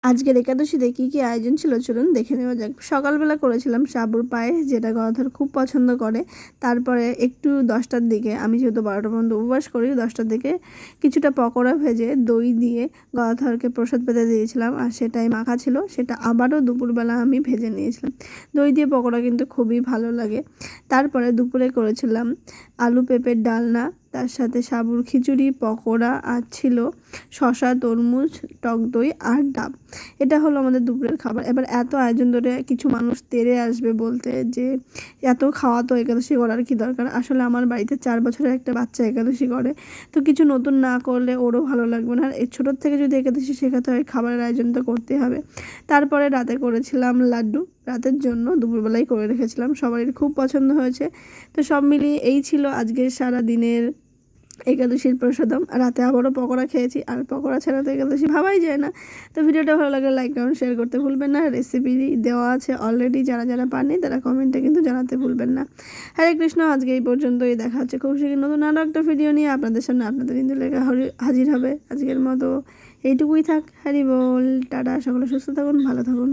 আজকের একাদশীতে কী কী আয়োজন ছিল চলুন দেখে নেওয়া যাক। সকালবেলা করেছিলাম সাবুর পায়েস, যেটা গদাধর খুব পছন্দ করে। তারপরে একটু 10টার দিকে, আমি যেহেতু 12টা পর্যন্ত উপবাস করি, 10টার দিকে কিছুটা পকোড়া ভেজে দই দিয়ে গদাধরকে প্রসাদ পেতে দিয়েছিলাম, আর সেটাই মাখা ছিল। সেটা আবারও দুপুরবেলা আমি ভেজে নিয়েছিলাম। দই দিয়ে পকোড়া কিন্তু খুবই ভালো লাগে। তারপরে দুপুরে করেছিলাম আলু পেঁপের ডালনা, তার সাথে সাবুর খিচুড়ি, পকোড়া, আর ছিল শসা, তরমুজ, টক দই আর ডাব। এটা হলো আমাদের দুপুরের খাবার। এবার এত আয়োজন ধরে কিছু মানুষ তেড়ে আসবে বলতে যে এত খাওয়া তো একাদশী করার কি দরকার। আসলে আমার বাড়িতে 4 বছরের একটা বাচ্চা একাদশী করে, তো কিছু নতুন না করলে ওরও ভালো লাগবে না। আর এই ছোটোর থেকে যদি একাদশী শেখাতে হয়, খাবারের আয়োজন তো করতে হবে। তারপরে রাতে করেছিলাম লাড্ডু, রাতের জন্য দুপুরবেলায় করে রেখেছিলাম, সবারই খুব পছন্দ হয়েছে। তো সব মিলিয়ে এই ছিল আজকের সারা দিনের একাদশীর প্রসাদম। রাতে আবারও পকোড়া খেয়েছি, আর পকোড়া ছাড়া তো একাদশী ভাবাই যায় না। তো ভিডিওটা ভালো লাগলে লাইক কমেন্ট শেয়ার করতে ভুলবেন না। রেসিপি দেওয়া আছে অলরেডি, যারা যারা পাননি তারা কমেন্টে কিন্তু জানাতে ভুলবেন না। হরে কৃষ্ণ, আজকে এই পর্যন্তই। দেখা হচ্ছে খুব শীঘ্র নতুন আরও একটা ভিডিও নিয়ে আপনাদের সামনে আপনাদের ইন্দু লেখা হাজির হবে। আজকের মতো এইটুকুই থাক। হরি বল, টাটা, সকলে সুস্থ থাকুন, ভালো থাকুন।